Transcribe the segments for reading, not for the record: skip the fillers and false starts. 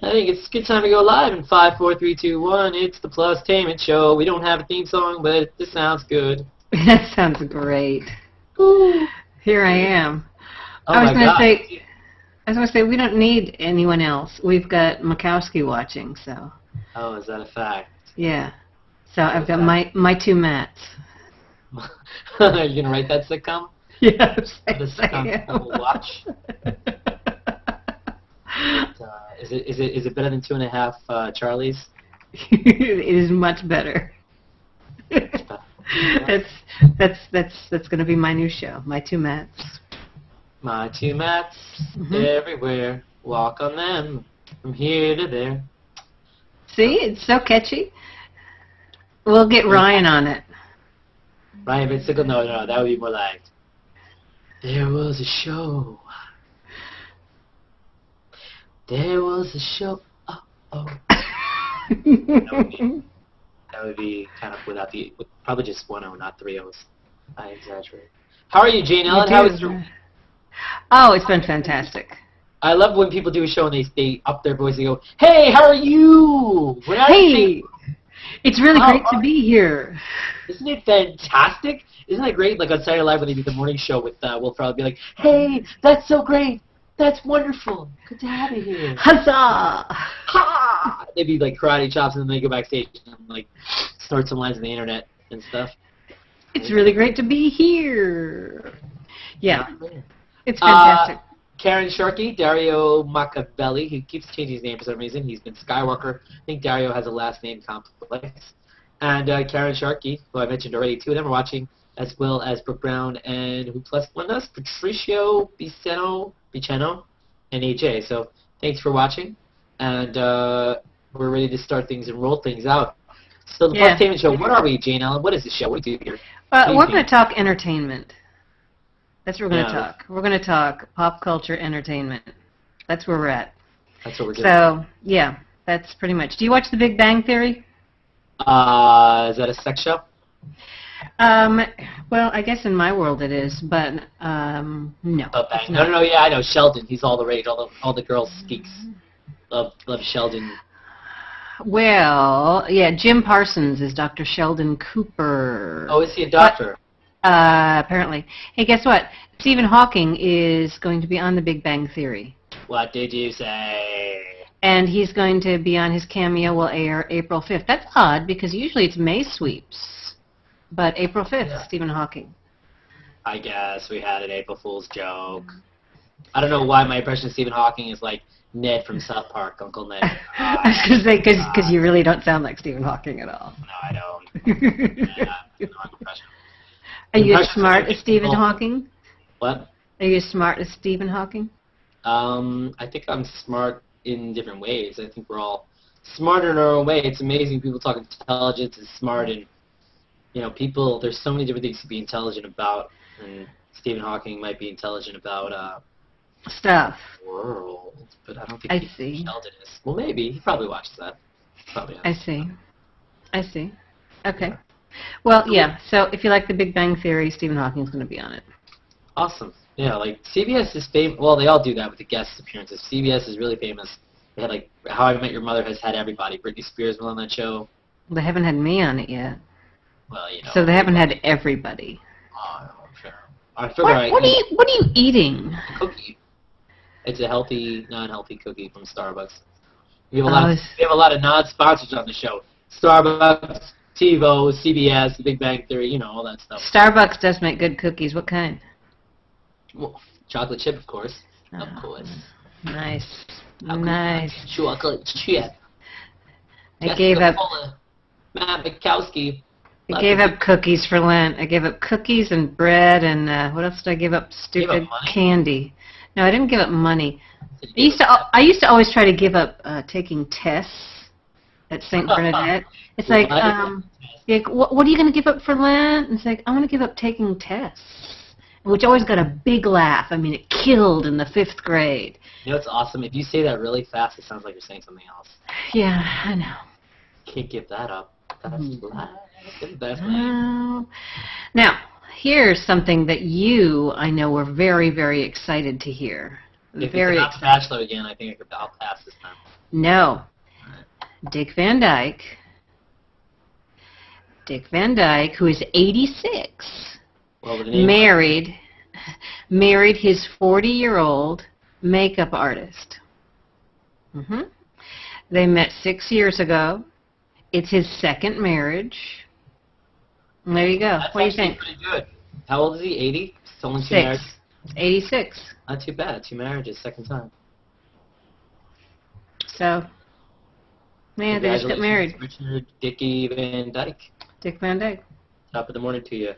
I think it's a good time to go live in 5, 4, 3, 2, 1. It's the PLUStainment Show. We don't have a theme song, but this sounds good. That sounds great. Ooh. Here I am. Oh I was my God. I was going to say, we don't need anyone else. We've got Makowski watching, so. Oh, is that a fact? Yeah. So I've got my two Matts. Are you going to write that sitcom? Yes, The sitcom I will watch. Is it better than 2.5 Charlies? It is much better. That's going to be my new show. My two Matts. My two Matts everywhere. Walk on them from here to there. See, it's so catchy. We'll get Ryan on it. Ryan Vince Sickle? No, that would be more like, there was a show. There was a show. Oh. That would be kind of with probably just 1 O, not 3 O's. I exaggerate. How are you, Jane Ellen? How is your... Oh, it's been fantastic. I love when people do a show and they up their voice and go, "Hey, how are you?" Hey, it's really great to be here. Isn't it fantastic? Isn't it great? Like on Saturday Night Live when they do the morning show with Will Ferrell, be like, "Hey, that's so great. That's wonderful. Good to have you here. Huzzah!" Ha! They'd be like karate chops and then they go backstage and like snort some lines on the internet and stuff. It's really great to be here. Yeah, it's fantastic. Karen Sharkey, Dario Machiavelli, he keeps changing his name for some reason. He's been Skywalker. I think Dario has a last name complex. And Karen Sharkey, who I mentioned already, 2 of them are watching, as well as Brooke Brown and who plus one of us, Patricio Biceno, and AJ. So thanks for watching. And we're ready to start things and roll things out. So the PLUStainment Show, what are we, Jane Ellen? What is the show? What do you do here? We're going to talk entertainment. That's what we're going to talk. We're going to talk pop culture entertainment. That's where we're at. That's what we're doing. So, yeah, that's pretty much. Do you watch The Big Bang Theory? Is that a sex show? Well, I guess in my world it is, but no. No, yeah, I know. Sheldon, he's all the rage. All the girls geeks love Sheldon. Well, yeah, Jim Parsons is Dr. Sheldon Cooper. Oh, is he a doctor? Apparently. Hey, guess what? Stephen Hawking is going to be on The Big Bang Theory. What did you say? And he's going to be on, his cameo will air April 5th. That's odd, because usually it's May sweeps. But April 5th, Stephen Hawking. I guess we had an April Fool's joke. I don't know why my impression of Stephen Hawking is like Ned from South Park, Uncle Ned. I was going to say, because you really don't sound like Stephen Hawking at all. No, I don't. Are you as smart as Stephen Hawking? What? Are you as smart as Stephen Hawking? I think I'm smart in different ways. I think we're all smart in our own way. It's amazing people talk intelligence and smart, and people. There's so many different things to be intelligent about, and Stephen Hawking might be intelligent about stuff. The world, but I don't think Sheldon is. Well, maybe he probably watches that. Probably. I see. Okay. Well, yeah, so if you like The Big Bang Theory, Stephen Hawking's going to be on it. Awesome. Yeah, like, CBS is famous. Well, they all do that with the guest appearances. CBS is really famous. They had, like, How I Met Your Mother has had everybody. Britney Spears was on that show. They haven't had me on it yet. Well, So they haven't had everybody. Oh, sure. I figure what are you eating? Cookie. It's a healthy, non-healthy cookie from Starbucks. We have a lot of non-sponsors on the show. Starbucks, TiVo, CBS, The Big Bang Theory, all that stuff. Starbucks does make good cookies. What kind? Well, chocolate chip, of course. Of course. Nice. Nice. Chocolate chip. I gave up. Matt Makowski. I gave up cookies for Lent. I gave up cookies and bread and what else did I give up? Stupid candy. No, I didn't give up money. I used to always try to give up taking tests at St. Bernadette. It's like, what are you going to give up for Lent? And it's like, I'm going to give up taking tests, which always got a big laugh. I mean, it killed in the 5th grade. It's awesome. If you say that really fast, it sounds like you're saying something else. Yeah, I know. Can't give that up. That's Now, here's something that I know, were very, very excited to hear. If very it's not The Bachelor again, I think I could pass this time. No. Dick Van Dyke. Dick Van Dyke, who is 86, married his 40-year-old makeup artist. They met 6 years ago. It's his second marriage. And there you go. That's what do you think? Pretty good. How old is he? 80? Still only 2 marriages? 86. Not too bad. 2 marriages, second time. So, yeah, they just got married. Richard Dickie Van Dyke. Dick Van Dyke. Top of the morning to you.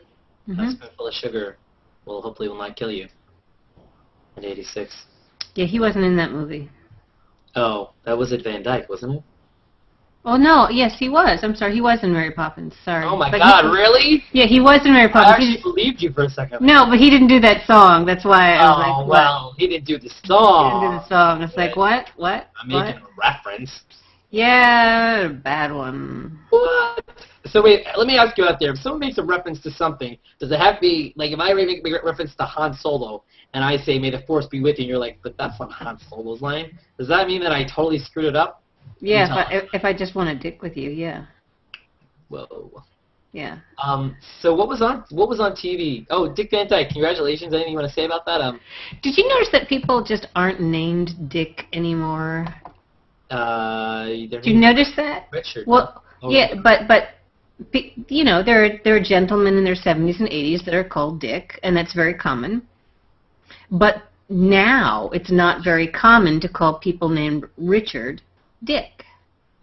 A spoonful of sugar hopefully will not kill you. At 86. Yeah, he wasn't in that movie. Oh, that was at Van Dyke, wasn't it? Oh, no, yes, he was. I'm sorry, he was in Mary Poppins. Sorry. Oh, my God, really? Yeah, he was in Mary Poppins. I actually believed you for a second. No, but he didn't do that song. That's why I was like, what? Well, he didn't do the song. He didn't do the song. It's like, what? I'm making a reference. Yeah, bad one. What? So wait, let me ask you out there. If someone makes a reference to something, does it have to be, like, if I make a reference to Han Solo, and I say, may the Force be with you, and you're like, but that's not Han Solo's line, does that mean that I totally screwed it up? Yeah, if I just want to dick with you, yeah. Whoa. Yeah. So what was on TV? Oh, Dick Van Dyke, congratulations. Anything you want to say about that? Did you notice that people just aren't named Dick anymore? Did you notice that? Richard. Well, yeah, but you know, there are gentlemen in their 70s and 80s that are called Dick, and that's very common. But now it's not very common to call people named Richard Dick.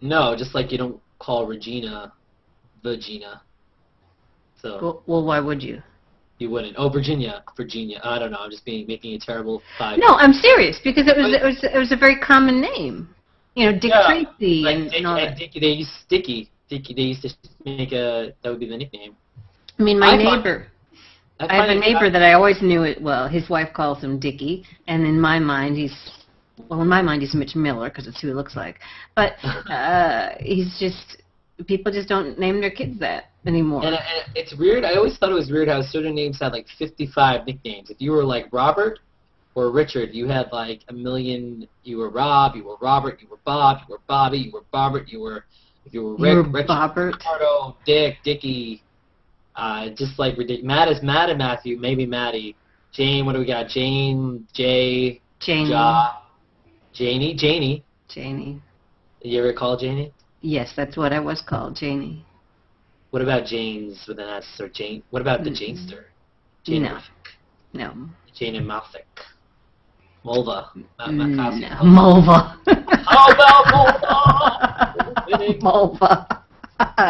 No, just like you don't call Regina Virginia. So. Well, why would you? You wouldn't. Oh, Virginia. I don't know. I'm just making a terrible five. No, I'm serious because it was a very common name. You know, Dick Tracy like and all that. Dickie, they used Sticky. Dickie, they used to make that would be the nickname. I mean, my neighbor. I have a neighbor that I always knew it well. His wife calls him Dickie, and in my mind he's Mitch Miller because it's who he looks like. But he's just, people just don't name their kids that anymore. And it's weird. I always thought it was weird how certain names had like 55 nicknames. If you were like Robert or Richard, you had like a million. You were Rob, you were Robert, you were Bob, you were Bobby, you were Bobbert, you were Rick, Richard, Ricardo, Dick, Dickie. Just like ridiculous. Matt and Matthew, maybe Maddie. Jane, what do we got? Jane, Jay, Janie. Janie. Janie. Did you ever call Janie? Yes, that's what I was called, Janie. What about Janes with an S or Jane? What about the Janester? No. Jane and Malthic. Mulva. Mulva. How about Mulva? Mulva.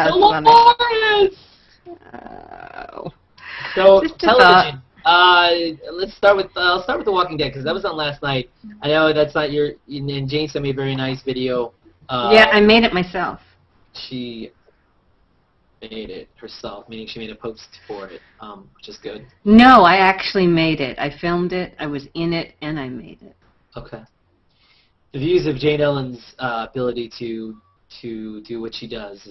Dolores! So television. Let's start with I'll start with The Walking Dead because that was on last night. I know that's not your. And Jane sent me a very nice video. Yeah, I made it myself. She made it herself, meaning she made a post for it, which is good. No, I actually made it. I filmed it. I was in it, and I made it. Okay. The views of Jane Ellen's ability to do what she does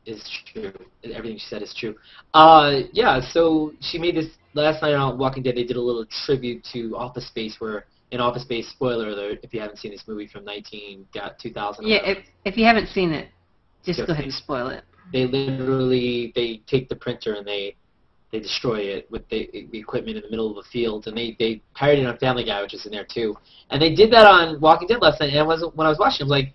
is true. Everything she said is true. Yeah, so she made this last night on Walking Dead. They did a little tribute to Office Space, where in Office Space, spoiler alert, if you haven't seen this movie from 2000. Yeah, if you haven't seen it, just go ahead and spoil it. They take the printer and they destroy it with the equipment in the middle of the field, and they parodied it on Family Guy, which is in there too. And they did that on Walking Dead last night. And when I was watching, I was like,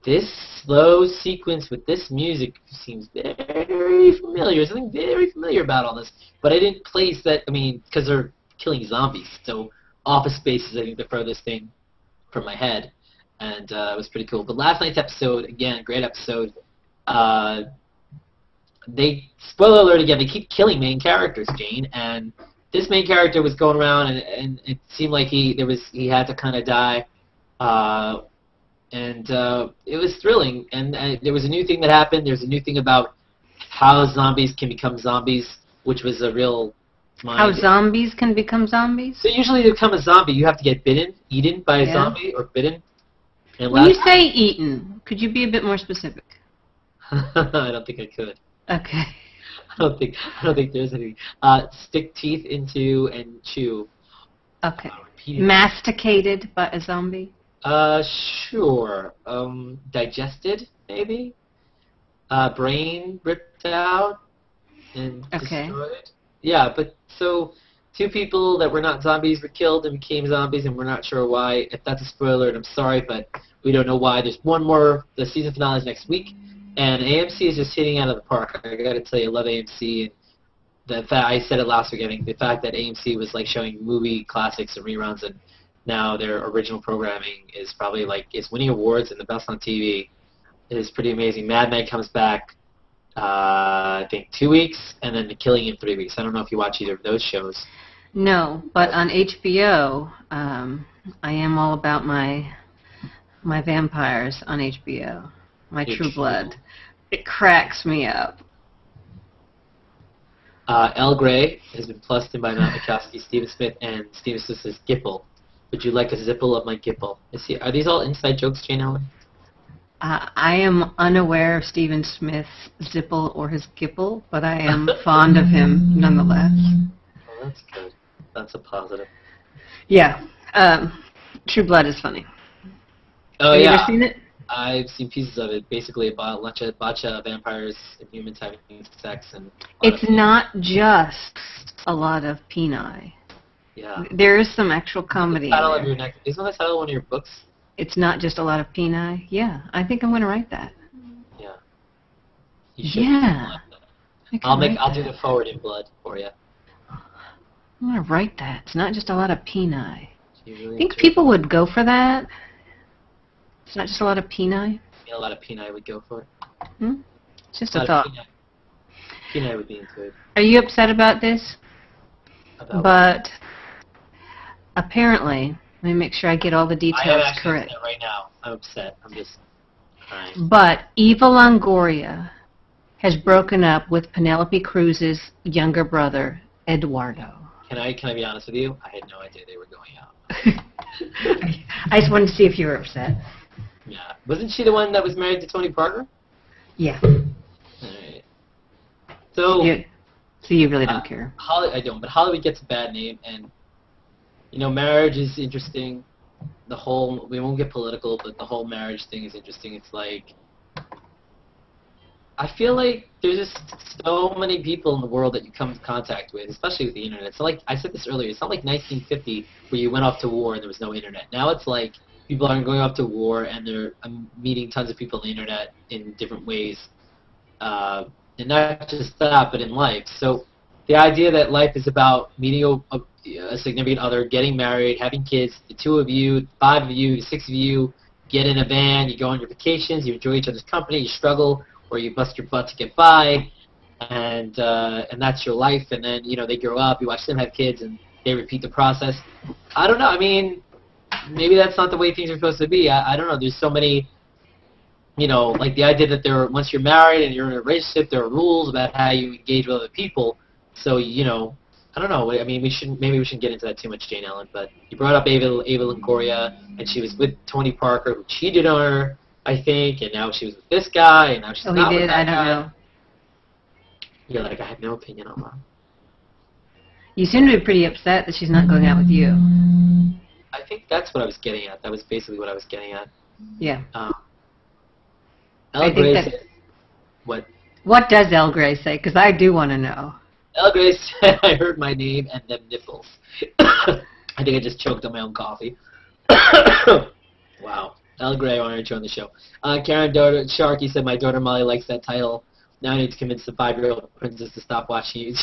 this slow sequence with this music seems very familiar. There's something very familiar about all this. But I didn't place that, I mean, because they're killing zombies. So Office Space is, I think, the furthest thing from my head. And it was pretty cool. But last night's episode, again, great episode. Spoiler alert again, they keep killing main characters, Jane. And this main character was going around, and it seemed like he had to kind of die. And it was thrilling, and there was a new thing that happened. There's a new thing about how zombies can become zombies, which was a real mind. How zombies can become zombies? So usually to become a zombie, you have to get eaten by a zombie, or bitten. And when you say eaten, could you be a bit more specific? I don't think I could. Okay. I don't think there's any. Stick teeth into and chew. Okay. Masticated by a zombie? Sure. Digested, maybe? Brain ripped out and destroyed. Yeah, but so 2 people that were not zombies were killed and became zombies, and we're not sure why. If that's a spoiler, I'm sorry, but we don't know why. There's one more. The season finale is next week, and AMC is just hitting out of the park. I gotta tell you, I love AMC. And the fact, I said it last week, I think, the fact that AMC was like showing movie classics and reruns, and now their original programming is probably like it's winning awards and the best on TV. It is pretty amazing. Mad Men comes back, I think 2 weeks, and then The Killing in 3 weeks. I don't know if you watch either of those shows. No, but on HBO, I am all about my vampires on HBO. My True Blood. It cracks me up. El Grey has been plussed in by Matt Rappaport, Stephen Smith, and Stephen Smith says, Gipple. Would you like a zipple of my Gipple? Are these all inside jokes, Jane Ellen? I am unaware of Stephen Smith's zipple or his Gipple, but I am fond of him nonetheless. Well, that's good. That's a positive. Yeah. True Blood is funny. Oh, Have yeah. you ever seen it? I've seen pieces of it. Basically about a bunch of vampires and humans having sex. And it's not just a lot of peni. Yeah. There is some actual comedy. Isn't the title of one of your books? It's not just a lot of peni. Yeah, I think I'm going to write that. Yeah. You should. Yeah. I'll do the forward in blood for you. I'm going to write that. It's not just a lot of peni. Really think people would go for that? It's not just a lot of peni? Yeah, a lot of peni would go for it. It's just a thought. Peni would be into it. Are you upset about this? But apparently, let me make sure I get all the details correct. Right now, I'm upset. I'm just crying. But Eva Longoria has broken up with Penelope Cruz's younger brother, Eduardo. Can I be honest with you? I had no idea they were going out. I just wanted to see if you were upset. Yeah. Wasn't she the one that was married to Tony Parker? Yeah. Alright. So you really don't care. I don't, but Hollywood gets a bad name, and marriage is interesting. We won't get political, but the whole marriage thing is interesting. It's like, I feel like there's just so many people in the world that you come into contact with, especially with the internet. It's like, I said this earlier, it's not like 1950 where you went off to war and there was no internet. Now it's like people aren't going off to war and they're meeting tons of people on the internet in different ways. And not just that, but in life. So the idea that life is about meeting a significant other, getting married, having kids, the 2 of you, 5 of you, 6 of you, get in a van, you go on your vacations, you enjoy each other's company, you struggle, or you bust your butt to get by, and that's your life. And then they grow up, you watch them have kids, and they repeat the process. I don't know. I mean, maybe that's not the way things are supposed to be. I don't know. There's so many, like the idea that once you're married and you're in a relationship, there are rules about how you engage with other people. So I don't know. I mean, maybe we shouldn't get into that too much, Jane Ellen. But you brought up Eva Longoria, and she was with Tony Parker, who cheated on her, I think, and now she was with this guy, and now she's not with that guy. I don't know. You're like, I have no opinion on that. You seem to be pretty upset that she's not going out with you. I think that's what I was getting at. That was basically what I was getting at. Yeah. El Grey said, what? What does El Grey say? Because I do want to know. El Grey said, I heard my name and them nipples. I think I just choked on my own coffee. Wow. El Grey, I want to join the show. Karen Sharkey said, my daughter Molly likes that title. Now I need to convince the 5-year-old princess to stop watching you.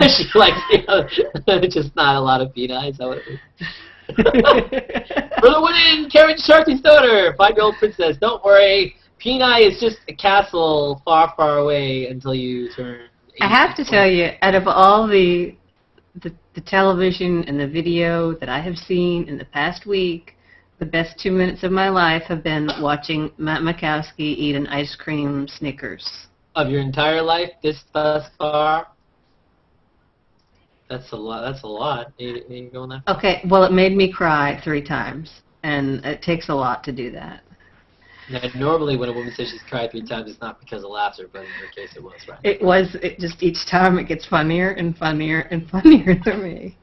She likes, just not a lot of peni. Is that what it is? For the winning, Karen Sharkey's daughter, 5-year-old princess. Don't worry. Peni is just a castle far, far away until you turn 18. I have to tell you, out of all the television and the video that I have seen in the past week, the best 2 minutes of my life have been watching Matt Rappaport eat an ice cream Snickers. Of your entire life, thus far? That's a lot. That's a lot. Are you going that far? Okay, well, it made me cry 3 times, and it takes a lot to do that. Now, normally when a woman says she's cried 3 times, it's not because of laughter, but in your case it was, right? It was. It just each time it gets funnier and funnier and funnier to me.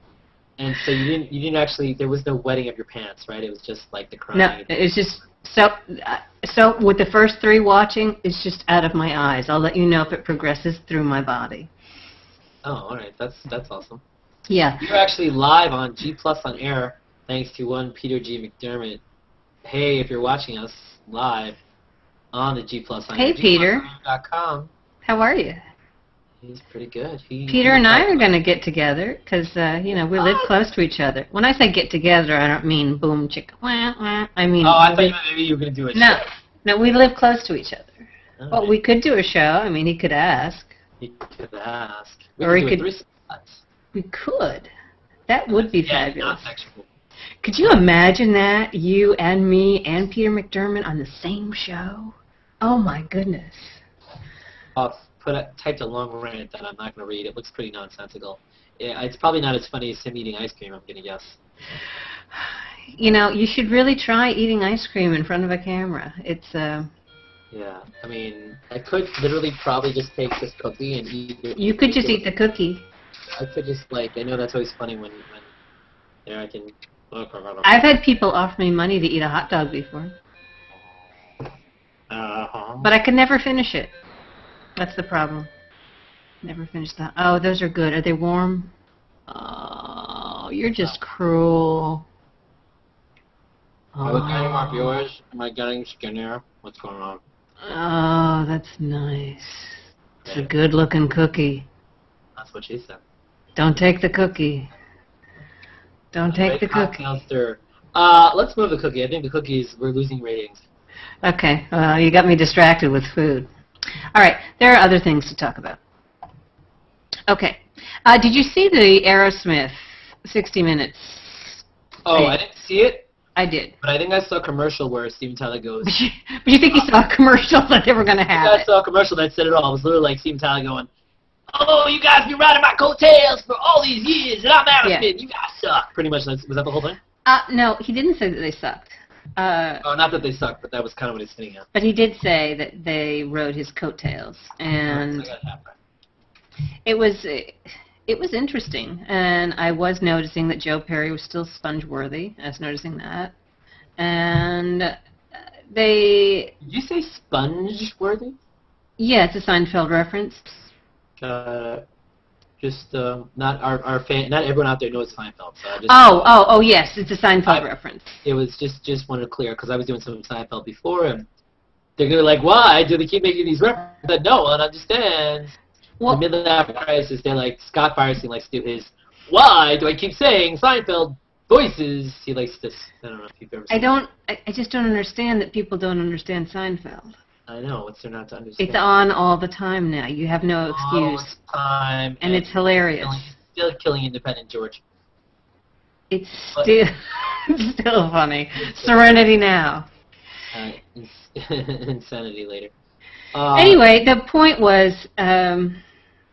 And so you didn't actually, there was no wetting of your pants, right? It was just like the crying. No, it's just, so with the first 3 watching, it's just out of my eyes. I'll let you know if it progresses through my body. Oh, all right. That's awesome. Yeah. You're actually live on G Plus on air, thanks to one Peter G. McDermott. Hey, if you're watching us live on the G Plus on Hey, Peter. G+on.com. How are you? He's pretty good. Peter and I are going to get together because, you know, we live close to each other. When I say get together, I don't mean boom, chicka, wah, wah. I mean... Oh, I thought maybe you were going to do a show. No, we live close to each other. All Well, right. we could do a show. I mean, he could ask. He could ask. Or he do could... 3 spots. We could. That would be fabulous. Not sexual. Could you imagine that? You and me and Peter McDermott on the same show? Oh, my goodness. Typed a long rant that I'm not going to read. It looks pretty nonsensical. It's probably not as funny as him eating ice cream, I'm going to guess. You know, you should really try eating ice cream in front of a camera. It's, Yeah, I mean, I could literally probably just take this cookie and eat it. You could just eat the cookie. I could just, like, I know that's always funny when there I can... I've had people offer me money to eat a hot dog before. But I could never finish it. That's the problem. Never finish that. Oh, those are good. Are they warm? Oh, you're just cruel. Are we getting off yours? Am I getting skinnier? What's going on? Oh, that's nice. It's a good-looking cookie. That's what she said. Don't take the cookie. Don't take the cookie. Let's move the cookie. I think the cookies, we're losing ratings. Okay. You got me distracted with food. All right. There are other things to talk about. Okay. Did you see the Aerosmith 60 Minutes? Oh, I didn't see it. I did. But I think I saw a commercial where Steven Tyler goes... But you think you saw a commercial that they were going to have I saw a commercial that said it all. It was literally like Steven Tyler going, "Oh, you guys been riding my coattails for all these years, and I'm Aerosmith. Yeah. You guys suck." Pretty much, was that the whole thing? No, he didn't say that they sucked. Not that they sucked, but that was kind of what he's saying at. But he did say that they rode his coattails, and it was interesting. And I was noticing that Joe Perry was still sponge-worthy. I was noticing that, and they. Did you say sponge-worthy? Yeah, it's a Seinfeld reference. Not our fan. Not everyone out there knows Seinfeld. So I just, oh, yes, it's a Seinfeld reference. It was just wanted to clear because I was doing some Seinfeld before, and they're like, "Why do they keep making these references that no one understands?" Well, in the middle of that crisis, they're like, Scott Firestein likes to do his, "Why do I keep saying Seinfeld voices?" He likes to. I don't know if you've ever. I just don't understand that people don't understand Seinfeld. I know. What's there not to understand? It's on all the time now. You have no excuse. All the time. And it's hilarious. Still killing Independent George. It's still funny. Serenity Now. Insanity later. Anyway, the point was,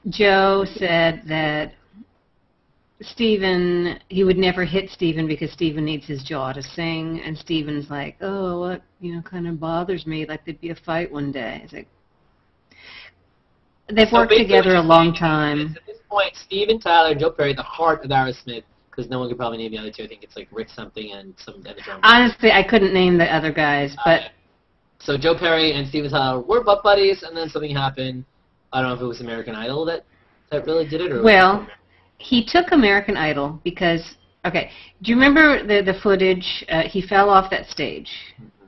Joe said that Steven, he would never hit Steven because Steven needs his jaw to sing, and Steven's like, "Oh, what, kind of bothers me, like there'd be a fight one day." It's like, they've worked together a long time. At this point, Steven Tyler and Joe Perry, the heart of Aerosmith, because no one could probably name the other two. I think it's like Rick something and some other drummer. Honestly, I couldn't name the other guys, but... So Joe Perry and Steven Tyler were butt buddies, and then something happened. I don't know if it was American Idol that really did it, or... Well... He took American Idol because, okay, do you remember the footage? He fell off that stage.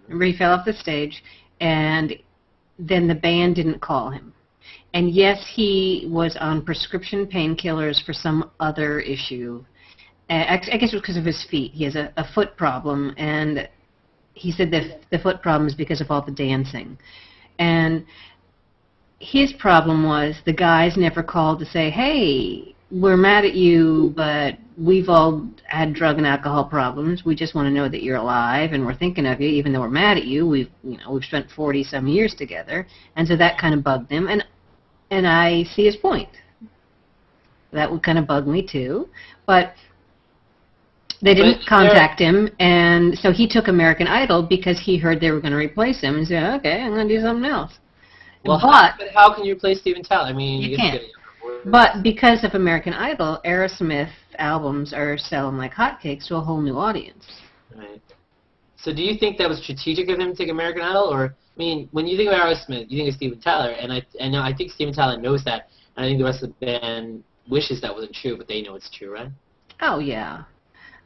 Remember, he fell off the stage, and then the band didn't call him. And yes, he was on prescription painkillers for some other issue. I guess it was because of his feet. He has a foot problem, and he said that the foot problem is because of all the dancing. And his problem was the guys never called to say, "Hey, we're mad at you, but we've all had drug and alcohol problems. We just want to know that you're alive, and we're thinking of you, even though we're mad at you. We've spent 40-some years together," and so that kind of bugged him. And I see his point. That would kind of bug me too, but they didn't contact him, and so he took American Idol because he heard they were going to replace him, and said, "Okay, I'm going to do something else." Well, but how can you replace Steven Tyler? I mean, you can't. But because of American Idol, Aerosmith albums are selling like hotcakes to a whole new audience. Right. So do you think that was strategic of him to take American Idol, or I mean, when you think of Aerosmith, you think of Steven Tyler, and I think Steven Tyler knows that, and I think the rest of the band wishes that wasn't true, but they know it's true, right? Oh yeah.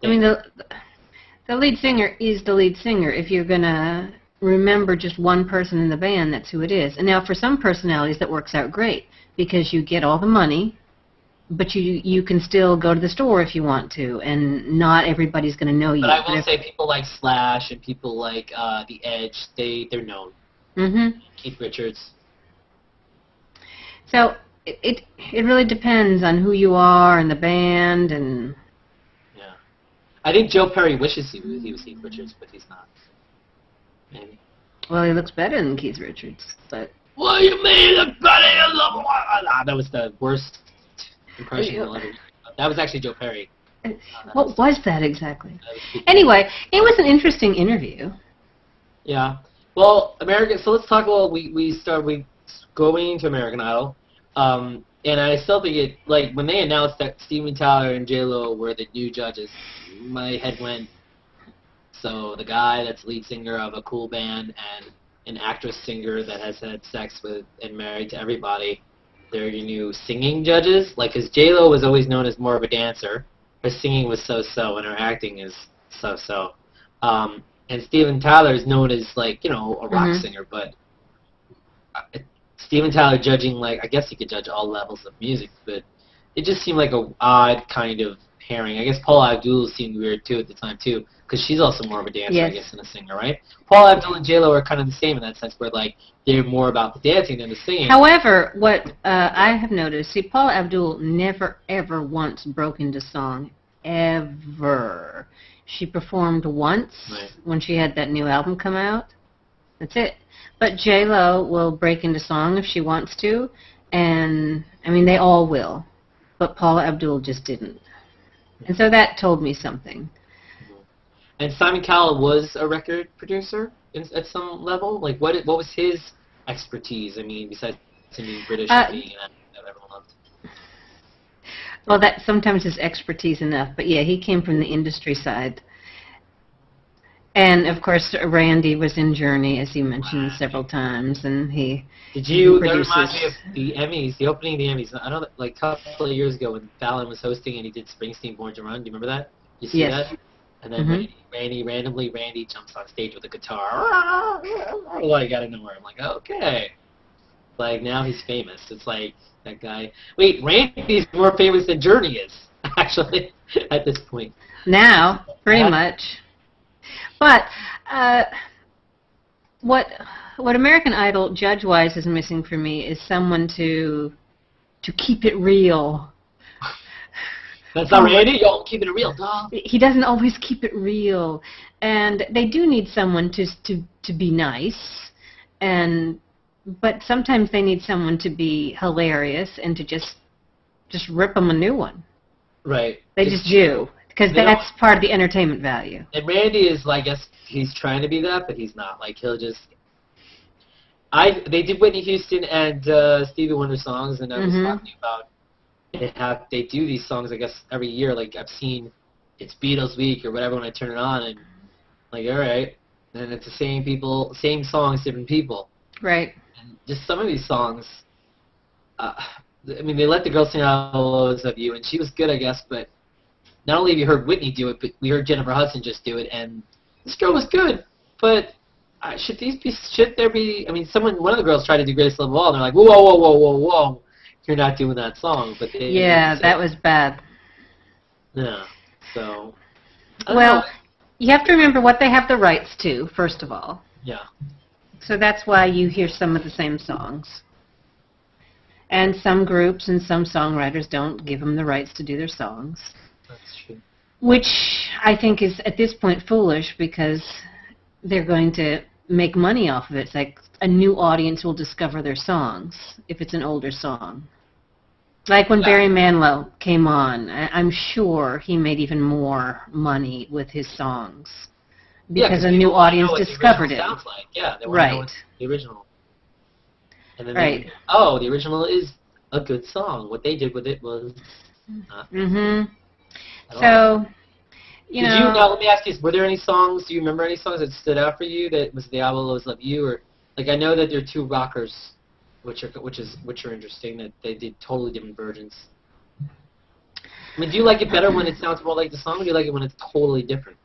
I mean, the lead singer is the lead singer. If you're gonna remember just one person in the band, that's who it is. And now for some personalities, that works out great because you get all the money, but you can still go to the store if you want to, and not everybody's going to know you. But I will say people like Slash and people like The Edge, they're known. Mm-hmm. Keith Richards. So it really depends on who you are and the band and. Yeah, I think Joe Perry wishes he was Keith Richards, but he's not. Maybe. Well, he looks better than Keith Richards, but. What do you mean? That was the worst impression you'll ever. That was actually Joe Perry. What was that exactly? Anyway, it was an interesting interview. Yeah. Well, so let's talk about we going to American Idol, and I still think it, like, when they announced that Steven Tyler and J-Lo were the new judges, my head went, so the guy that's lead singer of a cool band and an actress-singer that has had sex with and married to everybody, they're your new singing judges? Like, because J-Lo was always known as more of a dancer. Her singing was so-so, and her acting is so-so. And Steven Tyler is known as, like, you know, a rock singer, but Steven Tyler judging, like, I guess you could judge all levels of music, but it just seemed like a odd kind of pairing. I guess Paula Abdul seemed weird, too, at the time, too, because she's also more of a dancer, I guess, than a singer, right? Paula Abdul and J-Lo are kind of the same in that sense, where, like, they're more about the dancing than the singing. However, what I have noticed, see, Paula Abdul never, ever once broke into song, ever. She performed once when she had that new album come out. That's it. But J-Lo will break into song if she wants to, and, I mean, they all will. But Paula Abdul just didn't. And so that told me something. And Simon Cowell was a record producer at some level? Like, what was his expertise? I mean, besides him being British and being that everyone loved. Well, that sometimes is expertise enough. But, yeah, he came from the industry side. And, of course, Randy was in Journey, as you mentioned several times, and he produces. That reminds me of the Emmys, the opening of the Emmys. I know that, like, a couple of years ago when Fallon was hosting and he did Springsteen Born to Run. Do you remember that? You see that? And then Randy jumps on stage with a guitar. Like, out of nowhere. I'm like, okay. Like, now he's famous. It's like, that guy. Wait, Randy's more famous than Journey is, actually, at this point. Now, pretty much. But what American Idol judge-wise is missing for me is someone to keep it real. That's not Randy. Yo, keep it real, dog. He doesn't always keep it real, and they do need someone to be nice, but sometimes they need someone to be hilarious and to just rip them a new one. Right. They just do. Because that's part of the entertainment value. And Randy is, like, I guess he's trying to be that, but he's not. Like, he'll just... They did Whitney Houston and Stevie Wonder songs, and I was talking about they do these songs, I guess, every year. Like, I've seen it's Beatles Week or whatever when I turn it on, and, like, all right. And it's the same people, same songs, different people. Right. And just some of these songs, I mean, they let the girl sing All Those of You, and she was good, I guess, but... Not only have you heard Whitney do it, but we heard Jennifer Hudson just do it, and this girl was good. But should there be? I mean, one of the girls tried to do Greatest Love of All, and they're like, whoa, you're not doing that song. But that was bad. Yeah. So. Well, you have to remember what they have the rights to, first of all. Yeah. So that's why you hear some of the same songs. And some groups and some songwriters don't give them the rights to do their songs. That's true. Which I think is, at this point, foolish because they're going to make money off of it. It's like a new audience will discover their songs if it's an older song. Like when Barry Manilow came on, I'm sure he made even more money with his songs because a new audience discovered it. Sounds like. Yeah, they want to know the original. And then the original is a good song. What they did with it was not. So, you know. Now, let me ask you this. Were there any songs, do you remember any songs that stood out for you that was the album Always Love You? Or, like, I know that there are two rockers, which are interesting, that they did totally different versions. I mean, do you like it better when it sounds more like the song, or do you like it when it's totally different?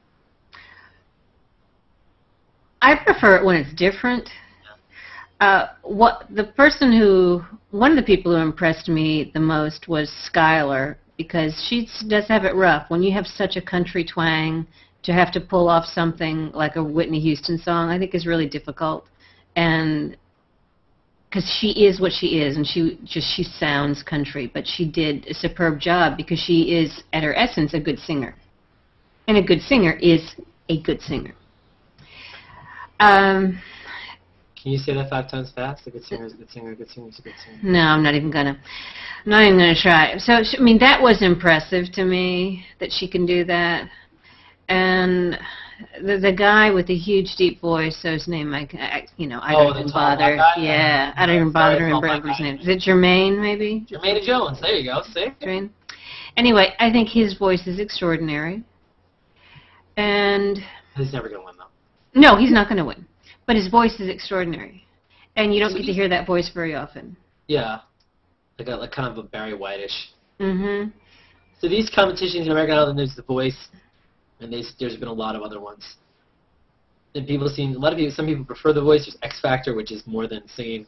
I prefer it when it's different. One of the people who impressed me the most was Skylar, because she does have it rough. When you have such a country twang, to have to pull off something like a Whitney Houston song, I think is really difficult. And because she is what she is, and she sounds country, but she did a superb job because she is, at her essence, a good singer. And a good singer is a good singer. Can you say that 5 times fast? A good singer is a good singer, a good singer is a good singer. No, I'm not even gonna try. So, I mean, that was impressive to me, that she can do that. And the guy with the huge deep voice, so his name, I don't even bother. Yeah, I don't even bother to remember his name. Is it Jermaine, maybe? Jermaine Jones. There you go. See? Jermaine. Anyway, I think his voice is extraordinary. And he's never gonna win, though. No, he's not gonna win. But his voice is extraordinary, and you don't get to hear that voice very often. Yeah, like kind of a Barry White-ish. Mm-hmm. So these competitions in American Idol, there's The Voice, and there's been a lot of other ones. And some people prefer The Voice. There's X Factor, which is more than singing,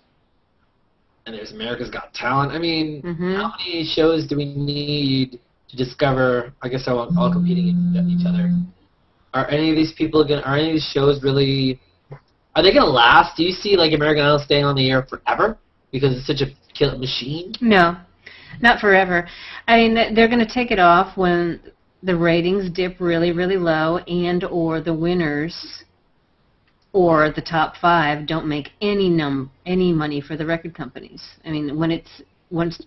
and there's America's Got Talent. I mean, how many shows do we need to discover? I guess they're all competing against each other. Are any of these shows really? Are they going to last? Do you see, like, American Idol staying on the air forever because it's such a kill machine? No, not forever. I mean, they're going to take it off when the ratings dip really, really low, and or the winners or the top 5 don't make any money for the record companies. I mean, when it's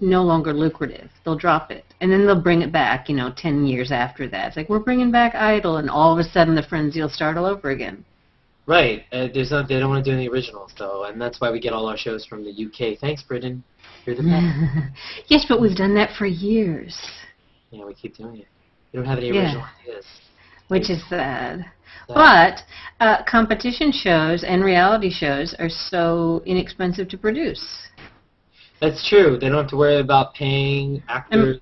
no longer lucrative, they'll drop it, and then they'll bring it back. 10 years after that, it's like, we're bringing back Idol, and all of a sudden the frenzy will start all over again. Right. They don't want to do any originals, though, and that's why we get all our shows from the UK. Thanks, Britain. You're the best. Yes, but we've done that for years. Yeah, we keep doing it. We don't have any original ideas. Which is sad. But competition shows and reality shows are so inexpensive to produce. That's true. They don't have to worry about paying actors.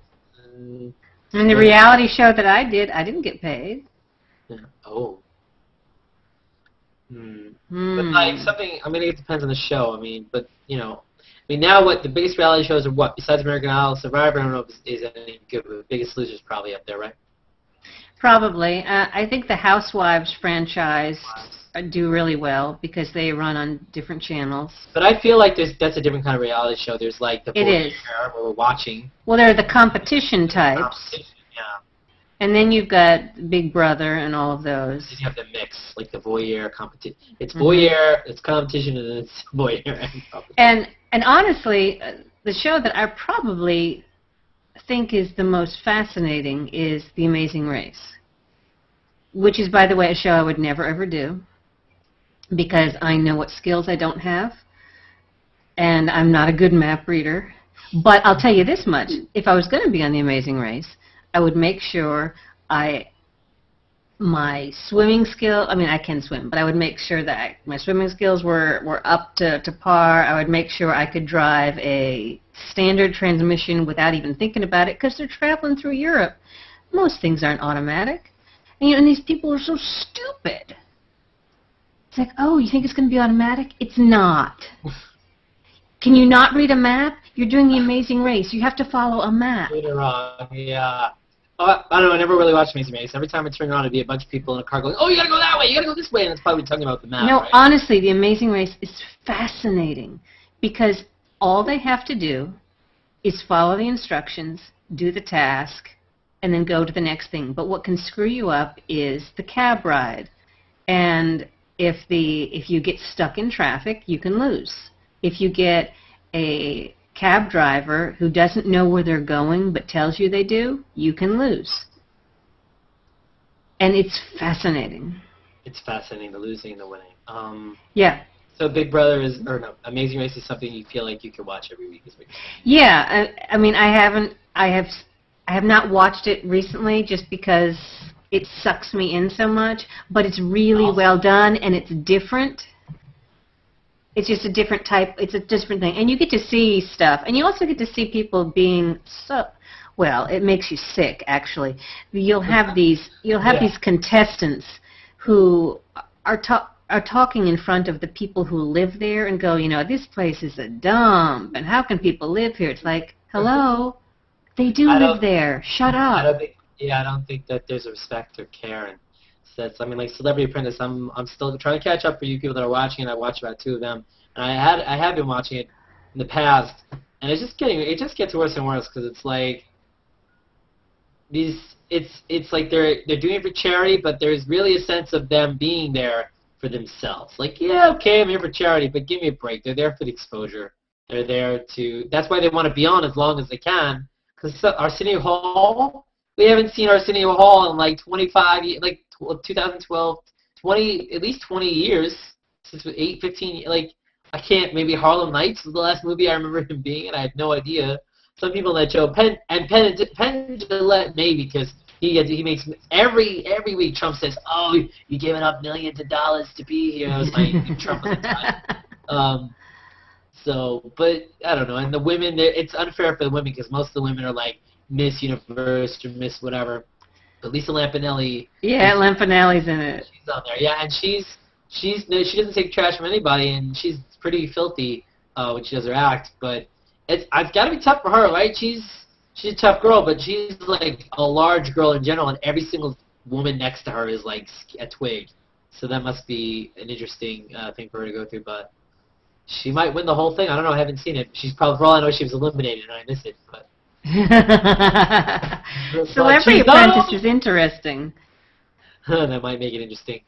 And the reality show that I did, I didn't get paid. Yeah. Oh. But like something, I mean, it depends on the show. I mean, but now the biggest reality shows are what? Besides American Idol, Survivor, I don't know if is any good, but The Biggest Loser's probably up there, right? Probably. I think the Housewives franchise do really well because they run on different channels. But I feel like that's a different kind of reality show. There's like the where we're watching. Well, they're the competition types. Yeah. And then you've got Big Brother and all of those. You have the mix, like the voyeur competition. It's voyeur, it's competition, and then it's voyeur. And honestly, the show that I probably think is the most fascinating is The Amazing Race, which is, by the way, a show I would never ever do because I know what skills I don't have, and I'm not a good map reader. But I'll tell you this much: if I was going to be on The Amazing Race, I would make sure my swimming skill, I mean, I can swim, but I would make sure that my swimming skills were up to par. I would make sure I could drive a standard transmission without even thinking about it, because they're traveling through Europe. Most things aren't automatic. And these people are so stupid. It's like, oh, you think it's going to be automatic? It's not. Can you not read a map? You're doing The Amazing Race. You have to follow a map. Read it wrong, yeah. I don't know, I never really watched Amazing Race. Every time I turn around, it'd be a bunch of people in a car going, oh, you gotta go that way, you gotta go this way, and it's probably talking about the map, No, right? honestly, The Amazing Race is fascinating because all they have to do is follow the instructions, do the task, and then go to the next thing. But what can screw you up is the cab ride. And if you get stuck in traffic, you can lose. If you get a cab driver who doesn't know where they're going but tells you they do, you can lose. And it's fascinating. It's fascinating, the losing and the winning. Yeah. So Big Brother Amazing Race is something you feel like you could watch every week. Yeah, I mean, I I have not watched it recently just because it sucks me in so much, but it's really well done, and it's different. It's just a different type. It's a different thing. And you get to see stuff. And you also get to see people being so, well, it makes you sick, actually. You'll have these contestants who are talking in front of the people who live there and go, you know, this place is a dump, and how can people live here? It's like, hello, they do live there. Shut up. I don't think that there's a respect or care. And I mean, like Celebrity Apprentice, I'm still trying to catch up for you people that are watching it. I watched about 2 of them, and I have been watching it in the past, and it just gets worse and worse because it's like it's like they're doing it for charity, but there's really a sense of them being there for themselves. Like, yeah, okay, I'm here for charity, but give me a break. They're there for the exposure. They're there to. That's why they want to be on as long as they can. Because Arsenio Hall, we haven't seen Arsenio Hall in like 25, like 2012, at least 20 years, since 15, like, I can't, maybe Harlem Nights was the last movie I remember him being in. I had no idea. Some people in that show, Penn Jillette, maybe, because he makes, every week Trump says, oh, you're giving up millions of dollars to be here. I was like, Trump at the time. So, but, I don't know, and the women, it's unfair for the women, because most of the women are like Miss Universe or Miss whatever. But Lisa Lampanelli. Yeah, Lampanelli's in it. She's on there. Yeah, and she doesn't take trash from anybody, and she's pretty filthy when she does her act. But it's got to be tough for her, right? She's a tough girl, but she's like a large girl in general, and every single woman next to her is like a twig. So that must be an interesting thing for her to go through. But she might win the whole thing. I don't know. I haven't seen it. She's probably, for all I know, she was eliminated, and I missed it. But. Celebrity Apprentice is interesting. That might make it interesting.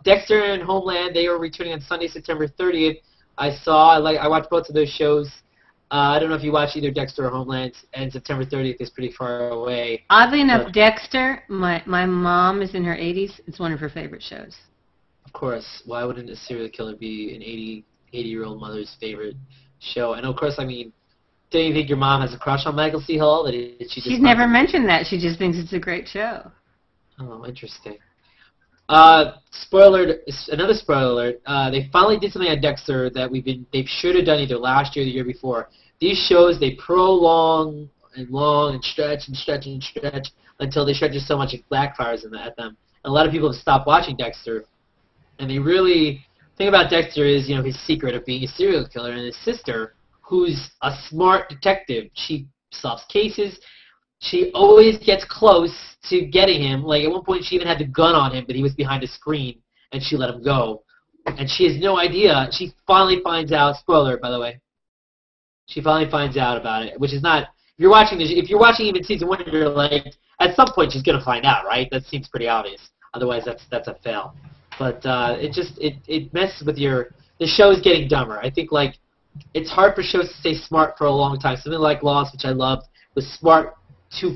Dexter and Homeland, they are returning on Sunday, September 30th. I watched both of those shows. I don't know if you watch either Dexter or Homeland, and September 30th is pretty far away. Oddly enough, Dexter, my mom is in her 80s. It's one of her favorite shows. Of course. Why wouldn't a serial killer be an 80-year-old mother's favorite show? And of course, I mean, don't you think your mom has a crush on Michael C. Hall? She's never mentioned that. She just thinks it's a great show. Oh, interesting. Another spoiler alert. They finally did something on Dexter that they should have done either last year or the year before. These shows, they prolong and stretch until they stretch so much it backfires at them. And a lot of people have stopped watching Dexter. And they really, the thing about Dexter is, you know, his secret of being a serial killer, and his sister, who's a smart detective. She solves cases. She always gets close to getting him. Like, at one point, she even had the gun on him, but he was behind a screen, and she let him go. And she has no idea. She finally finds out. Spoiler, by the way. She finally finds out about it, which is not. If you're watching even season 1, you're like, at some point, she's gonna find out, right? That seems pretty obvious. Otherwise, that's a fail. But it messes with the show's getting dumber. I think, like, it's hard for shows to stay smart for a long time. Something like Lost, which I loved, was smart too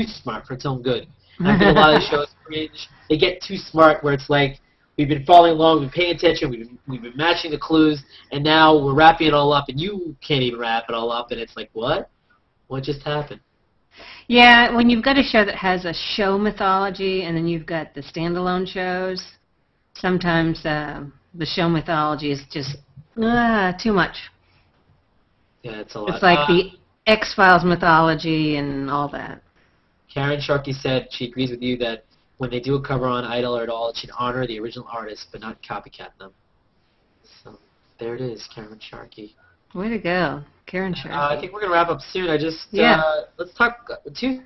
smart for its own good. And I think a lot of the shows cringe. They get too smart, where it's like we've been following along, we've been paying attention, we've been matching the clues, and now we're wrapping it all up, and you can't even wrap it all up, and it's like, what? What just happened? Yeah, when you've got a show that has a show mythology, and then you've got the standalone shows, sometimes the show mythology is just too much. Yeah, it's a lot. It's like the X-Files mythology and all that. Karen Sharkey said she agrees with you that when they do a cover on Idol or at all, it should honor the original artists, but not copycat them. So there it is, Karen Sharkey. Way to go, Karen Sharkey. I think we're going to wrap up soon. Let's talk two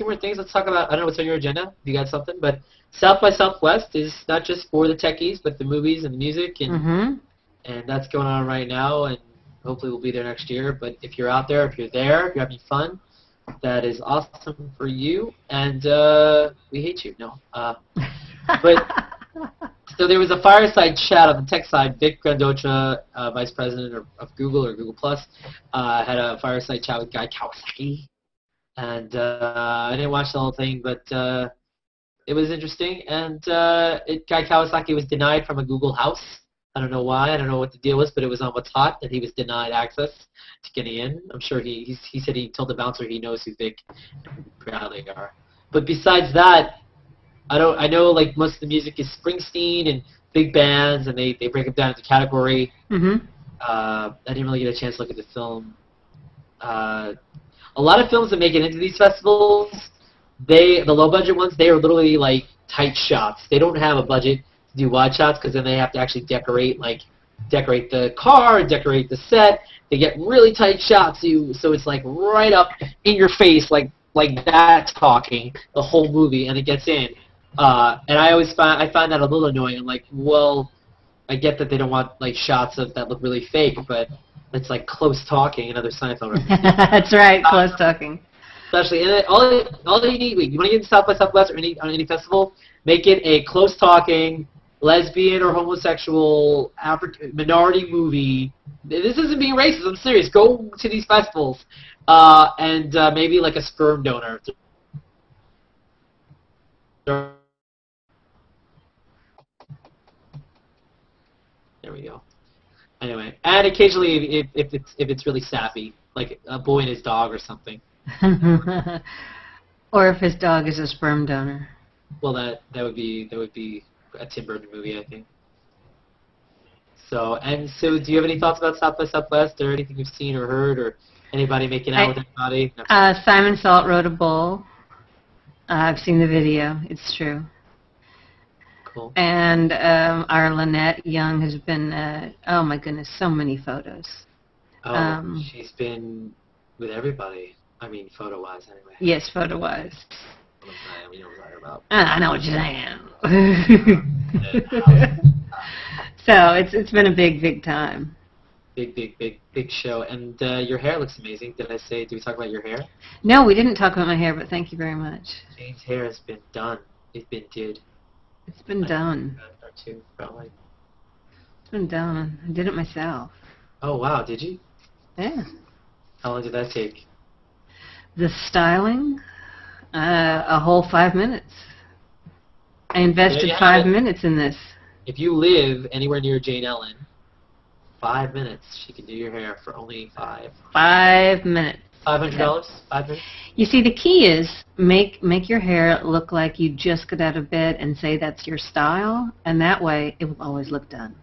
more things. Let's talk about, I don't know what's on your agenda, if you got something, but South by Southwest is not just for the techies, but the movies and the music, and that's going on right now, and hopefully we'll be there next year. But if you're out there, if you're having fun, that is awesome for you, and we hate you. No. But so there was a fireside chat on the tech side. Vic Grandocha, Vice President of Google or Google Plus, had a fireside chat with Guy Kawasaki, and I didn't watch the whole thing, but it was interesting. And Guy Kawasaki was denied from a Google house I don't know why. I don't know what the deal was, but it was on What's Hot that he was denied access to getting in. I'm sure he said he told the bouncer he knows who Vic and Bradley are. But besides that, I know like most of the music is Springsteen and big bands, and they break them down into category. Mm-hmm. I didn't really get a chance to look at the film. A lot of films that make it into these festivals, the low budget ones, they are literally like tight shots. They don't have a budget to do wide shots because then they have to actually decorate the car, decorate the set. They get really tight shots, so it's like right up in your face, like that talking the whole movie, and it gets in. And I find that a little annoying. I'm like, well, I get that they don't want like shots that look really fake, but it's like close talking, another Seinfeld reference. That's right, close talking. Especially, and all you need, you want to get into South by Southwest or any festival, make it a close talking, lesbian or homosexual minority movie. This isn't being racist. I'm serious. Go to these festivals, and maybe like a sperm donor. There we go. Anyway, and occasionally, if it's really sappy, like a boy and his dog or something. Or if his dog is a sperm donor. Well, that would be a Tim Burton movie, I think. So do you have any thoughts about South by Southwest, or anything you've seen or heard, or anybody making out with anybody? No. Simon Salt wrote a bull. I've seen the video. It's true. Cool. And our Lynette Young has been, oh my goodness, so many photos. Oh, she's been with everybody. I mean, photo-wise, anyway. Yes, photo-wise. You know what I'm talking about. I know what you're saying. So it's been a big time. Big show. And your hair looks amazing. Did we talk about your hair? No, we didn't talk about my hair, but thank you very much. Jane's hair has been done. It's been did. It's been done. Or two, probably. It's been done. I did it myself. Oh, wow. Did you? Yeah. How long did that take? The styling, a whole 5 minutes. I invested 5 minutes in this. If you live anywhere near Jane Ellen, 5 minutes, she can do your hair for only 5. 5 minutes. $500? 5 minutes? You see, the key is make your hair look like you just got out of bed and say that's your style, and that way it will always look done.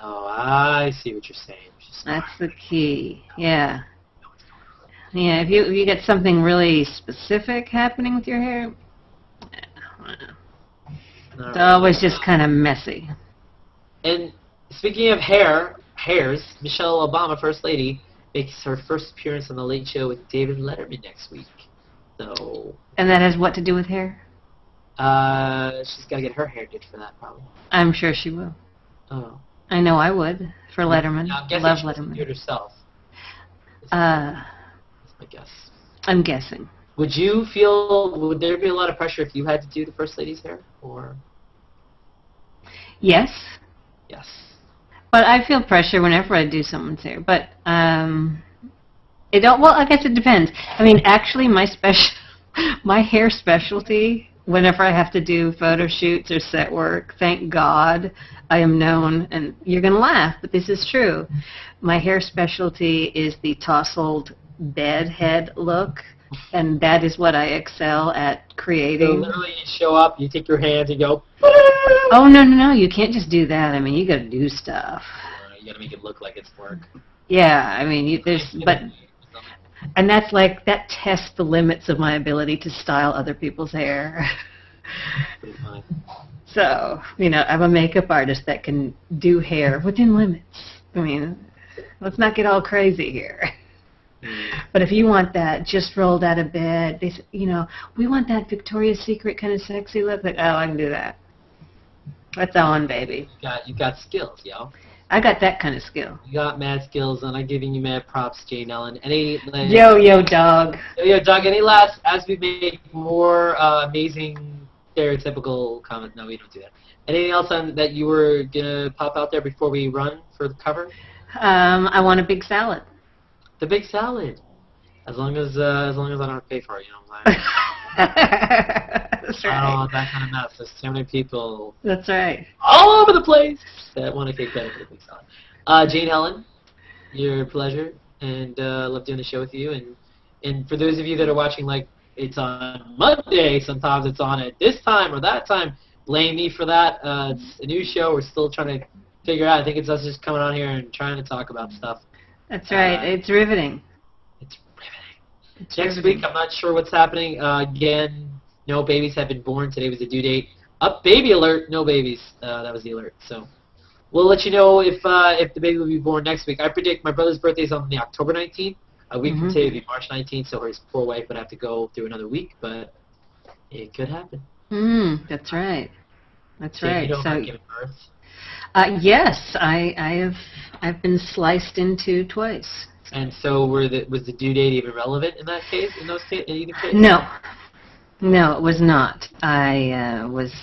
Oh, I see what you're saying. That's the key. Yeah. Yeah, if you get something really specific happening with your hair, it's always just kind of messy. And speaking of hairs, Michelle Obama, First Lady, makes her first appearance on The Late Show with David Letterman next week. So. And that has what to do with hair? She's got to get her hair did for that, probably. I'm sure she will. Oh. I know I would for Letterman. Now, I'm guessing Love she Letterman. do it herself. That's my guess. I'm guessing. Would there be a lot of pressure if you had to do the First Lady's hair, or? Yes. Yes. But I feel pressure whenever I do someone's hair. But well, I guess it depends. I mean, actually, my hair specialty, whenever I have to do photo shoots or set work, thank God I am known, and you're going to laugh, but this is true. My hair specialty is the tousled bedhead look, and that is what I excel at creating. So literally you show up, you take your hand and go, oh, no, you can't just do that. I mean, you got to do stuff. You got to make it look like it's work. Yeah, I mean, and that's like, that tests the limits of my ability to style other people's hair. Pretty fine. So, I'm a makeup artist that can do hair within limits. I mean, let's not get all crazy here. But if you want that just rolled out of bed, we want that Victoria's Secret kind of sexy look. Like, oh, I can do that. That's on, baby. You got skills, yo. I got that kind of skill. You got mad skills, and I'm giving you mad props, Jane Ellen. Yo, dog. Yo, dog. Any last, as we make more amazing stereotypical comments? No, we don't do that. Anything else that you were gonna pop out there before we run for the cover? I want a big salad. The big salad. As long as I don't have to pay for it, you know what I'm saying? That's I don't right. want that kind of mess. There's too many people That's right. all over the place that want to take credit for the big salad. Jane Helen, your pleasure, and love doing the show with you. And for those of you that are watching, like, it's on Monday, sometimes it's on at this time or that time, blame me for that. It's a new show. We're still trying to figure out. I think it's us just coming on here and trying to talk about stuff. That's right. It's riveting. It's riveting. Next week, I'm not sure what's happening. Again, no babies have been born. Today was the due date. Up, baby alert. No babies. That was the alert. So we'll let you know if the baby will be born next week. I predict my brother's birthday is on the October 19th. A week from today will be March 19th, so his poor wife would have to go through another week, but it could happen. That's right. That's So right. you know So how to give birth? yes, I've been sliced into twice. And so was the due date even relevant in that case? In either case? No, it was not. I was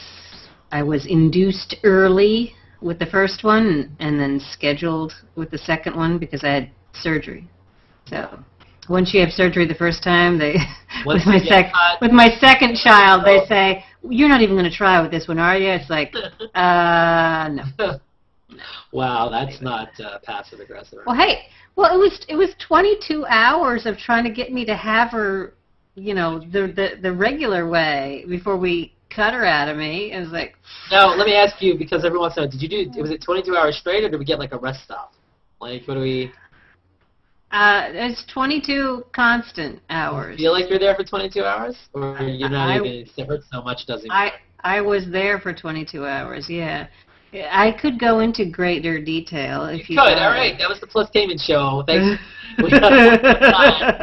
induced early with the first one, and then scheduled with the second one because I had surgery. So once you have surgery the first time, they with my second child, they say, "You're not even going to try with this one, are you?" It's like, no. Wow, that's not passive aggressive. Well, hey, it was 22 hours of trying to get me to have her, the regular way before we cut her out of me. It was like. Now, let me ask you, because everyone wants to know, was it 22 hours straight, or did we get like a rest stop? Like, what do we? It's 22 constant hours. Do you feel like you're there for 22 hours? Or you're not even, it hurts so much, doesn't it? I was there for 22 hours, yeah. I could go into greater detail if you could. All right, that was the PLUStainment Show. Thanks. We got time.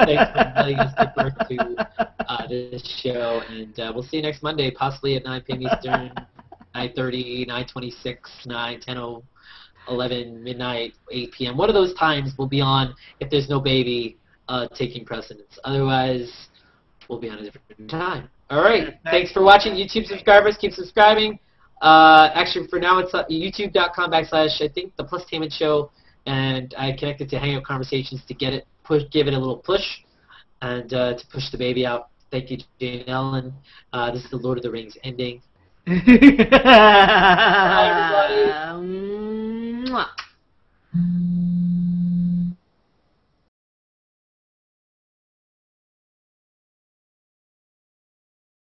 Thanks for letting us give birth to this show. And we'll see you next Monday, possibly at 9 p.m. Eastern, 9:30, 9:26, 9, 10, 11, midnight, 8 p.m. One of those times will be on if there's no baby taking precedence. Otherwise, we'll be on a different time. All right. Thanks for watching. YouTube subscribers, keep subscribing. Actually, for now, it's youtube.com/ I think the PLUStainment Show, and I connected to Hangout Conversations to give it a little push, and to push the baby out. Thank you, Jane Ellen. This is the Lord of the Rings ending. Bye, everybody.